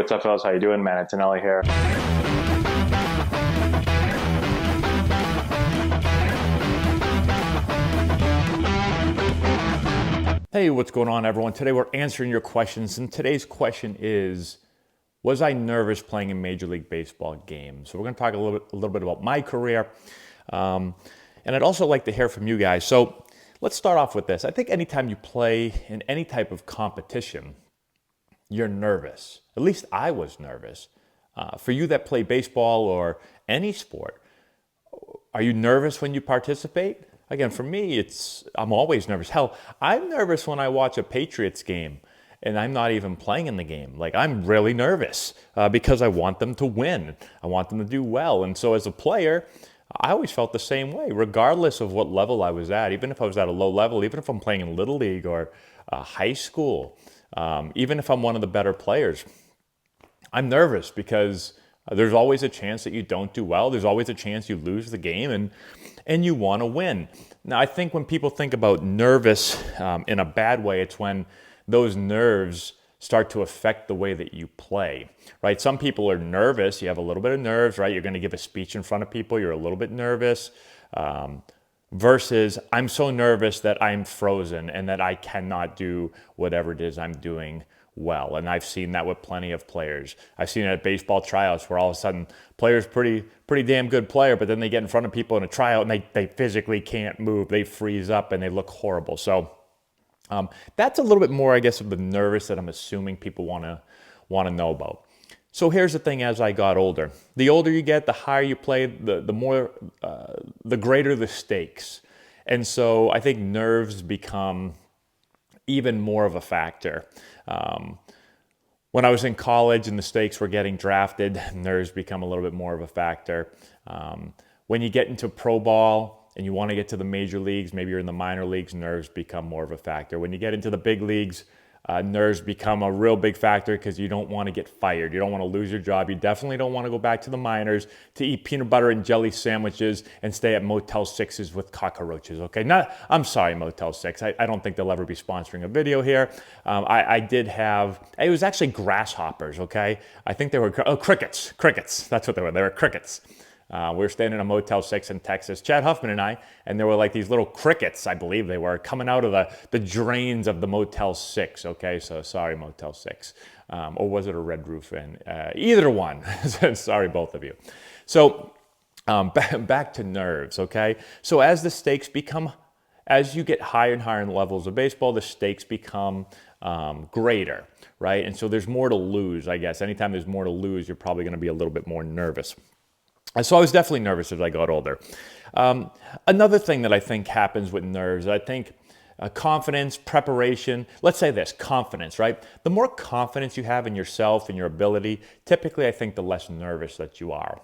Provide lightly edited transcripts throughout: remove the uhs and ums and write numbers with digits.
what's up, fellas? How you doing, man? Antonelli here. Hey, what's going on, everyone? Today we're answering your questions, and today's question is, was I nervous playing in Major League Baseball games? So we're going to talk a little bit about my career, and I'd also like to hear from you guys. So let's start off with this. I think anytime you play in any type of competition, you're nervous. At least I was nervous. For you that play baseball or any sport, are you nervous when you participate? Again, for me, I'm always nervous. Hell, I'm nervous when I watch a Patriots game and I'm not even playing in the game. Like, I'm really nervous because I want them to win. I want them to do well. And so as a player, I always felt the same way, regardless of what level I was at. Even if I was at a low level, even if I'm playing in Little League or high school, even if I'm one of the better players, I'm nervous because there's always a chance that you don't do well. There's always a chance you lose the game, and you want to win. Now, I think when people think about nervous in a bad way, it's when those nerves start to affect the way that you play, right? Some people are nervous. You have a little bit of nerves, right? You're going to give a speech in front of people. You're a little bit nervous. Versus I'm so nervous that I'm frozen and that I cannot do whatever it is I'm doing well. And I've seen that with plenty of players. I've seen it at baseball tryouts where all of a sudden players pretty damn good player, but then they get in front of people in a tryout and they physically can't move. They freeze up and they look horrible. So that's a little bit more, I guess, of the nervous that I'm assuming people want to know about. So here's the thing: as I got older, the older you get, the higher you play, the greater the stakes. And so I think nerves become even more of a factor. When I was in college and the stakes were getting drafted, nerves become a little bit more of a factor. When you get into pro ball and you want to get to the major leagues, maybe you're in the minor leagues, nerves become more of a factor. When you get into the big leagues, nerves become a real big factor because you don't want to get fired. You don't want to lose your job. You definitely don't want to go back to the minors to eat peanut butter and jelly sandwiches and stay at Motel 6s with cockroaches, okay? I'm sorry, Motel 6. I don't think they'll ever be sponsoring a video here. I did have, it was actually grasshoppers, okay? I think they were, crickets. That's what they were. They were crickets. We were staying in a Motel 6 in Texas, Chad Huffman and I, and there were like these little crickets, I believe they were, coming out of the drains of the Motel 6, okay? So sorry, Motel 6. Or was it a Red Roof Inn? Either one. Sorry, both of you. So back to nerves, okay? So as the stakes become, as you get higher and higher in the levels of baseball, the stakes become greater, right? And so there's more to lose, I guess. Anytime there's more to lose, you're probably going to be a little bit more nervous. So I was definitely nervous as I got older. Another thing that I think happens with nerves, I think confidence, preparation, let's say this, confidence, right? The more confidence you have in yourself and your ability, typically I think the less nervous that you are,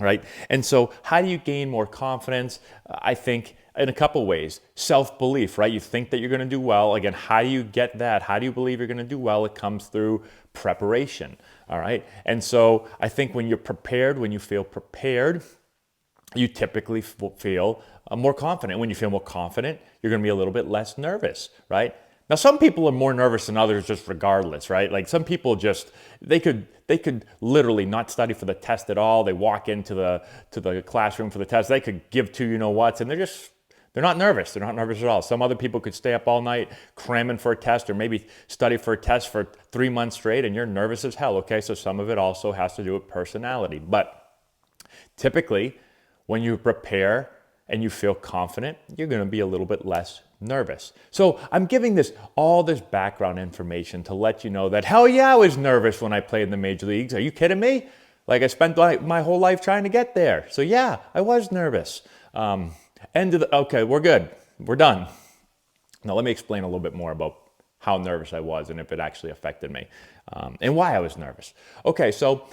right? And so how do you gain more confidence? I think in a couple ways. Self-belief, right? You think that you're going to do well. Again, how do you get that? How do you believe you're going to do well? It comes through preparation, all right? And so I think when you're prepared, when you feel prepared, you typically feel more confident. When you feel more confident, you're going to be a little bit less nervous, right? Now, some people are more nervous than others just regardless, right? Like some people just, they could literally not study for the test at all. They walk into the classroom for the test. They could give two you-know-whats, and they're not nervous. They're not nervous at all. Some other people could stay up all night cramming for a test or maybe study for a test for 3 months straight, and you're nervous as hell, okay? So some of it also has to do with personality. But typically, when you prepare and you feel confident, you're going to be a little bit less nervous. So I'm giving all this background information to let you know that, hell yeah, I was nervous when I played in the major leagues. Are you kidding me? Like, I spent my whole life trying to get there. So yeah, I was nervous. Okay, we're good. We're done. Now let me explain a little bit more about how nervous I was and if it actually affected me and why I was nervous. Okay, so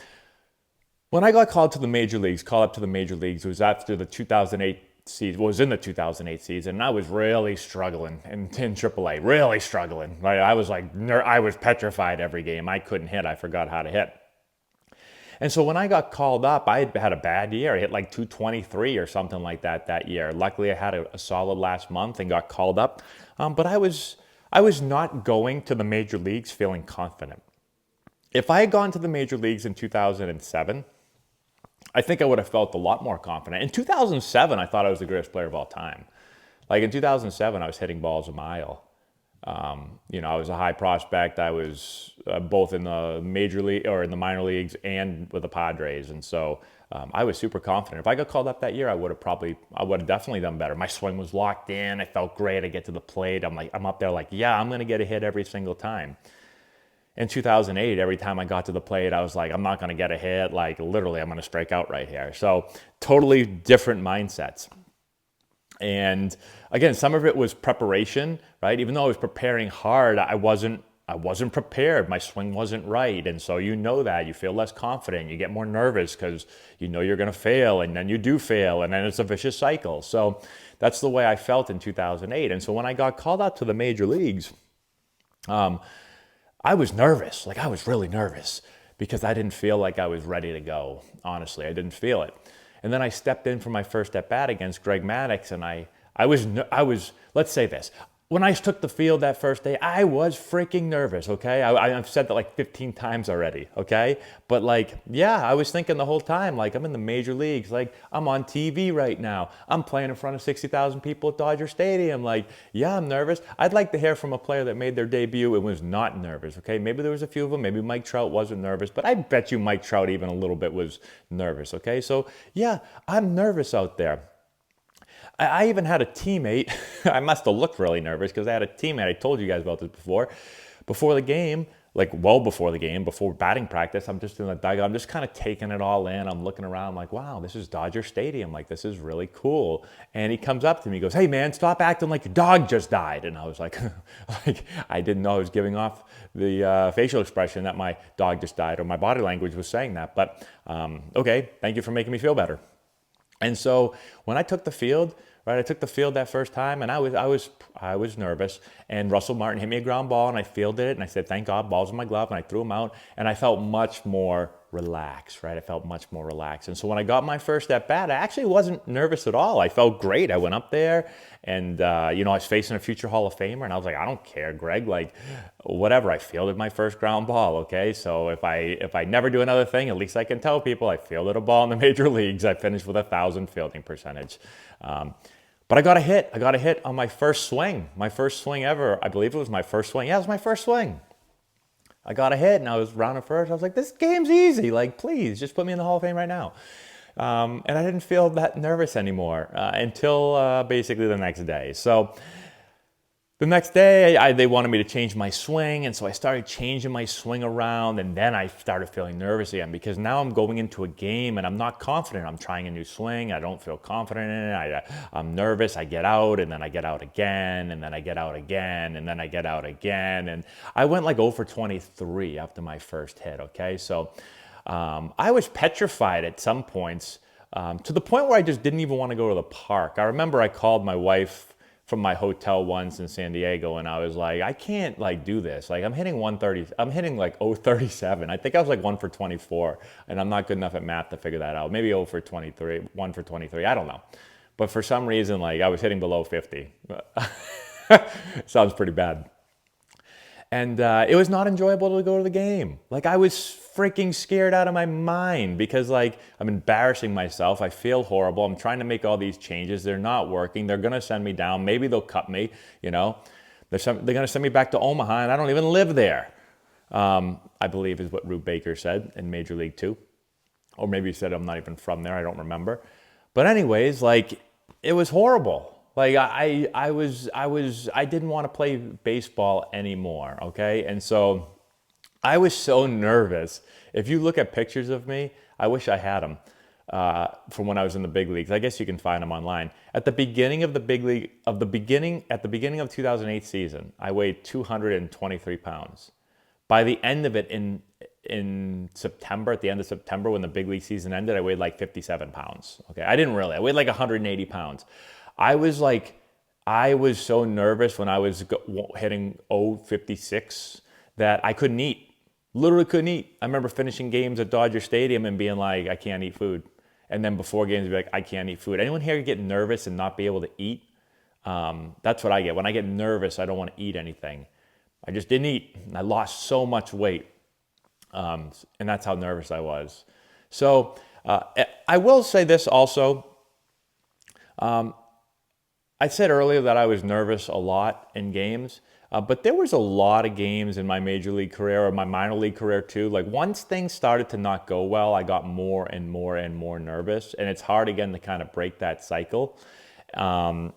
when I got called up to the major leagues, it was after the 2008 season, in the 2008 season, and I was really struggling in AAA, really struggling. Right? I was petrified every game. I couldn't hit. I forgot how to hit. And so when I got called up, I had a bad year. I hit like 223 or something like that year. Luckily, I had a solid last month and got called up. But I was not going to the major leagues feeling confident. If I had gone to the major leagues in 2007, I think I would have felt a lot more confident. In 2007, I thought I was the greatest player of all time. Like in 2007, I was hitting balls a mile. I was a high prospect. I was both in the major league or in the minor leagues and with the Padres. And so I was super confident. If I got called up that year, I would have definitely done better. My swing was locked in. I felt great. I get to the plate. I'm up there like, yeah, I'm going to get a hit every single time. In 2008, every time I got to the plate, I was like, I'm not going to get a hit. Like literally, I'm going to strike out right here. So totally different mindsets. And again, some of it was preparation, right? Even though I was preparing hard, I wasn't prepared. My swing wasn't right. And so that you feel less confident. You get more nervous because you're going to fail, and then you do fail, and then it's a vicious cycle. So that's the way I felt in 2008. And so when I got called out to the major leagues, I was nervous. Like I was really nervous because I didn't feel like I was ready to go. Honestly, I didn't feel it. And then I stepped in for my first at bat against Greg Maddux, and I was, let's say this. When I took the field that first day, I was freaking nervous, okay? I've said that like 15 times already, okay? But like, yeah, I was thinking the whole time, like I'm in the major leagues, like I'm on TV right now. I'm playing in front of 60,000 people at Dodger Stadium. Like, yeah, I'm nervous. I'd like to hear from a player that made their debut and was not nervous, okay? Maybe there was a few of them. Maybe Mike Trout wasn't nervous, but I bet you Mike Trout even a little bit was nervous, okay? So yeah, I'm nervous out there. I even had a teammate, I must have looked really nervous because I had a teammate, I told you guys about this before the game, like well before the game, before batting practice, I'm just in the dugout, I'm just kind of taking it all in, I'm looking around, I'm like, wow, this is Dodger Stadium, like this is really cool. And he comes up to me, he goes, hey man, stop acting like your dog just died. And I was like, I didn't know I was giving off the facial expression that my dog just died, or my body language was saying that, but okay, thank you for making me feel better. And so when I took the field, right, I took the field that first time, and I was nervous. And Russell Martin hit me a ground ball, and I fielded it, and I said, "Thank God, ball's in my glove," and I threw him out, and I felt much more relaxed, right? I felt much more relaxed. And so when I got my first at bat, I actually wasn't nervous at all. I felt great. I went up there, and I was facing a future Hall of Famer, and I was like, I don't care, Greg, like whatever. I fielded my first ground ball, okay? So if I never do another thing, at least I can tell people I fielded a ball in the major leagues. I finished with 1,000 fielding percentage. But I got a hit. I got a hit on my first swing ever. I believe it was my first swing. Yeah, it was my first swing. I got a hit, and I was rounding first. I was like, this game's easy. Like, please, just put me in the Hall of Fame right now. And I didn't feel that nervous anymore until basically the next day. So the next day, they wanted me to change my swing, and so I started changing my swing around, and then I started feeling nervous again because now I'm going into a game and I'm not confident. I'm trying a new swing. I don't feel confident in it. I'm nervous. I get out, and then I get out again, and then I get out again, and then I get out again. And I went like 0 for 23 after my first hit, okay? So I was petrified at some points to the point where I just didn't even want to go to the park. I remember I called my wife from my hotel once in San Diego, and I was like, I can't like do this. Like I'm hitting 130, I'm hitting like 037. I think I was like 1 for 24, and I'm not good enough at math to figure that out. Maybe 0 for 23, 1 for 23, I don't know. But for some reason, like I was hitting below 50. Sounds pretty bad. And it was not enjoyable to go to the game. Like I was freaking scared out of my mind because like I'm embarrassing myself. I feel horrible. I'm trying to make all these changes. They're not working. They're going to send me down. Maybe they'll cut me, They're going to send me back to Omaha, and I don't even live there. I believe is what Rube Baker said in Major League 2. Or maybe he said I'm not even from there. I don't remember. But anyways, like it was horrible. Like I didn't want to play baseball anymore, okay? And so I was so nervous. If you look at pictures of me, I wish I had them from when I was in the big leagues. I guess you can find them online. At the beginning of the big league, at the beginning of 2008 season, I weighed 223 pounds. By the end of it in September, at the end of September, when the big league season ended, I weighed like 57 pounds. Okay, I weighed like 180 pounds. I was so nervous when I was hitting 056 that I couldn't eat. Literally couldn't eat. I remember finishing games at Dodger Stadium and being like, I can't eat food. And then before games, be like, I can't eat food. Anyone here get nervous and not be able to eat? That's what I get. When I get nervous, I don't want to eat anything. I just didn't eat. I lost so much weight. And that's how nervous I was. So I will say this also. I said earlier that I was nervous a lot in games, but there was a lot of games in my major league career or my minor league career too. Like once things started to not go well, I got more and more and more nervous, and it's hard again to kind of break that cycle. And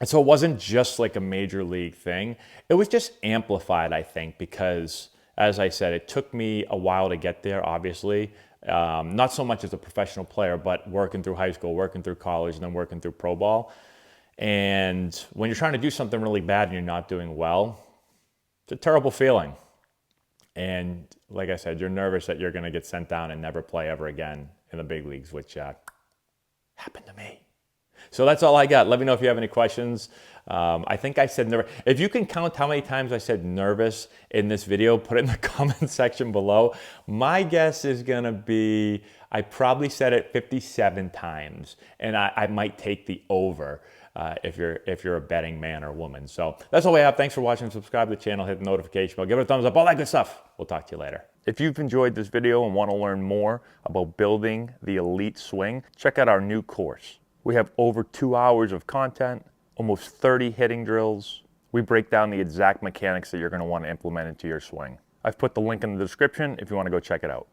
so it wasn't just like a major league thing. It was just amplified, I think, because as I said, it took me a while to get there, obviously. Not so much as a professional player, but working through high school, working through college, and then working through pro ball. And when you're trying to do something really bad and you're not doing well, it's a terrible feeling. And like I said, you're nervous that you're going to get sent down and never play ever again in the big leagues, which happened to me. So that's all I got. Let me know if you have any questions. I think I said nervous. If you can count how many times I said nervous in this video, put it in the comment section below. My guess is going to be, I probably said it 57 times, and I might take the over if you're a betting man or woman. So that's all we have. Thanks for watching. Subscribe to the channel, hit the notification bell, give it a thumbs up, all that good stuff. We'll talk to you later. If you've enjoyed this video and want to learn more about building the elite swing, check out our new course. We have over 2 hours of content, almost 30 hitting drills. We break down the exact mechanics that you're going to want to implement into your swing. I've put the link in the description if you want to go check it out.